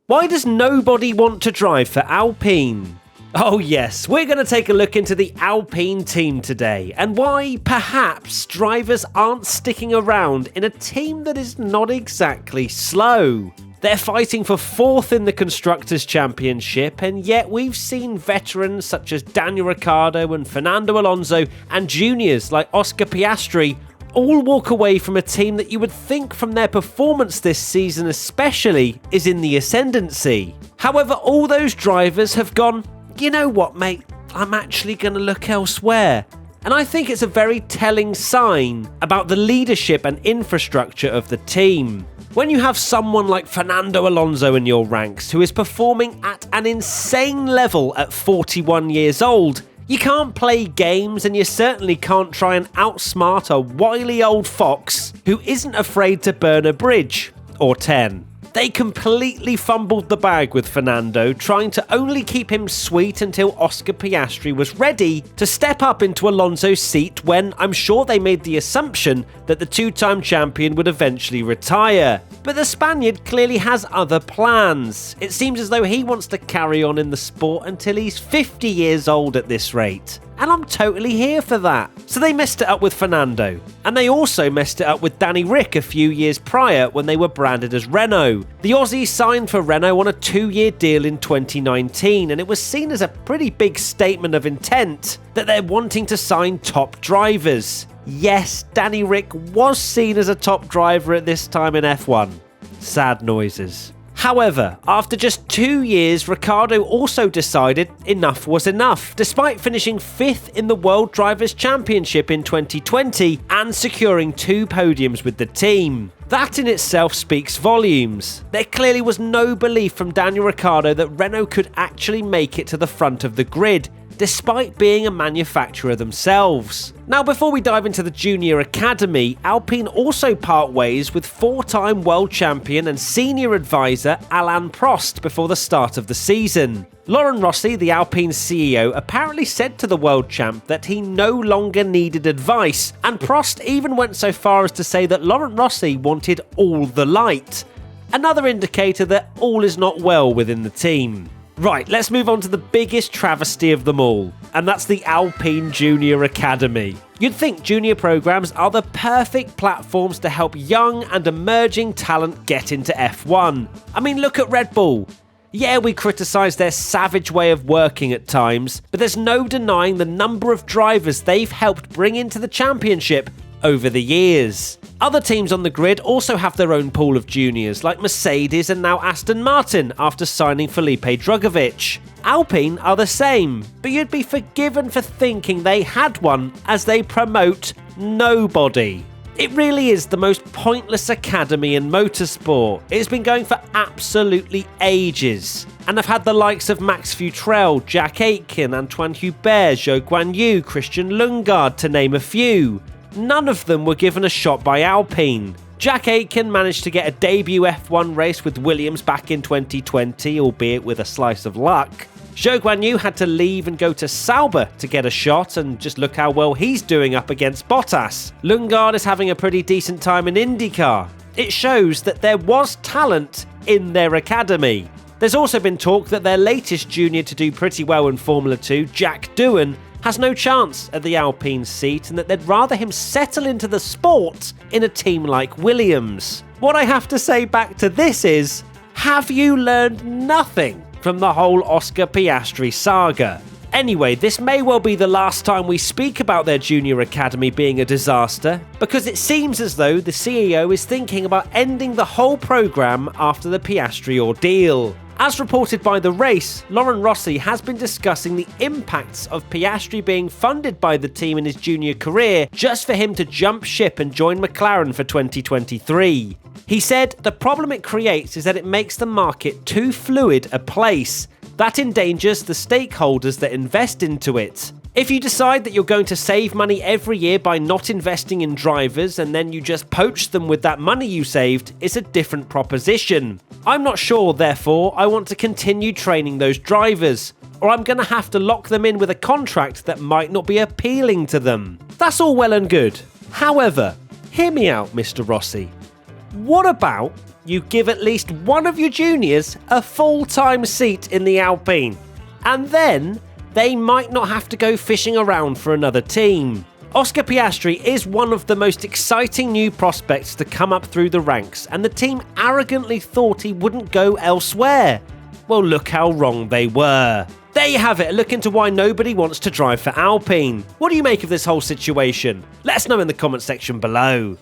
Why does nobody want to drive for Alpine? Oh yes, we're going to take a look into the Alpine team today and why perhaps drivers aren't sticking around in a team that is not exactly slow. They're fighting for 4th in the Constructors' Championship, and yet we've seen veterans such as Daniel Ricciardo and Fernando Alonso and juniors like Oscar Piastri all walk away from a team that you would think from their performance this season especially is in the ascendancy. However, all those drivers have gone, you know what mate, I'm actually going to look elsewhere. And I think it's a very telling sign about the leadership and infrastructure of the team. When you have someone like Fernando Alonso in your ranks who is performing at an insane level at 41 years old, you can't play games and you certainly can't try and outsmart a wily old fox who isn't afraid to burn a bridge, or 10. They completely fumbled the bag with Fernando, trying to only keep him sweet until Oscar Piastri was ready to step up into Alonso's seat when I'm sure they made the assumption that the two-time champion would eventually retire. But the Spaniard clearly has other plans. It seems as though he wants to carry on in the sport until he's 50 years old at this rate. And I'm totally here for that. So they messed it up with Fernando. And they also messed it up with Danny Ric a few years prior when they were branded as Renault. The Aussie signed for Renault on a 2-year deal in 2019, and it was seen as a pretty big statement of intent that they're wanting to sign top drivers. Yes, Danny Ric was seen as a top driver at this time in F1. Sad noises. However, after just 2 years, Ricciardo also decided enough was enough, despite finishing 5th in the World Drivers' Championship in 2020 and securing 2 podiums with the team. That in itself speaks volumes. There clearly was no belief from Daniel Ricciardo that Renault could actually make it to the front of the grid, despite being a manufacturer themselves. Now, before we dive into the Junior Academy, Alpine also part ways with 4-time world champion and senior advisor Alain Prost before the start of the season. Laurent Rossi, the Alpine CEO, apparently said to the world champ that he no longer needed advice, and Prost even went so far as to say that Laurent Rossi wanted all the light. Another indicator that all is not well within the team. Right, let's move on to the biggest travesty of them all, and that's the Alpine Junior Academy. You'd think junior programs are the perfect platforms to help young and emerging talent get into F1. I mean, look at Red Bull. Yeah, we criticise their savage way of working at times, but there's no denying the number of drivers they've helped bring into the championship over the years. Other teams on the grid also have their own pool of juniors, like Mercedes and now Aston Martin after signing Felipe Drugovich. Alpine are the same, but you'd be forgiven for thinking they had one as they promote nobody. It really is the most pointless academy in motorsport. It's been going for absolutely ages, and I've had the likes of Max Futrell, Jack Aitken, Antoine Hubert, Zhou Guanyu, Christian Lundgaard, to name a few. None of them were given a shot by Alpine. Jack Aitken managed to get a debut F1 race with Williams back in 2020, albeit with a slice of luck. Zhou Guanyu had to leave and go to Sauber to get a shot, and just look how well he's doing up against Bottas. Lundgaard is having a pretty decent time in IndyCar. It shows that there was talent in their academy. There's also been talk that their latest junior to do pretty well in Formula 2, Jack Doohan, has no chance at the Alpine seat, and that they'd rather him settle into the sport in a team like Williams. What I have to say back to this is, have you learned nothing from the whole Oscar Piastri saga? Anyway, this may well be the last time we speak about their junior academy being a disaster, because it seems as though the CEO is thinking about ending the whole programme after the Piastri ordeal. As reported by The Race, Laurent Rossi has been discussing the impacts of Piastri being funded by the team in his junior career just for him to jump ship and join McLaren for 2023. He said the problem it creates is that it makes the market too fluid a place. That endangers the stakeholders that invest into it. If you decide that you're going to save money every year by not investing in drivers and then you just poach them with that money you saved, it's a different proposition. I'm not sure, therefore, I want to continue training those drivers, or I'm going to have to lock them in with a contract that might not be appealing to them. That's all well and good. However, hear me out, Mr. Rossi. What about you give at least one of your juniors a full-time seat in the Alpine. And then they might not have to go fishing around for another team. Oscar Piastri is one of the most exciting new prospects to come up through the ranks, and the team arrogantly thought he wouldn't go elsewhere. Well, look how wrong they were. There you have it, a look into why nobody wants to drive for Alpine. What do you make of this whole situation? Let us know in the comment section below.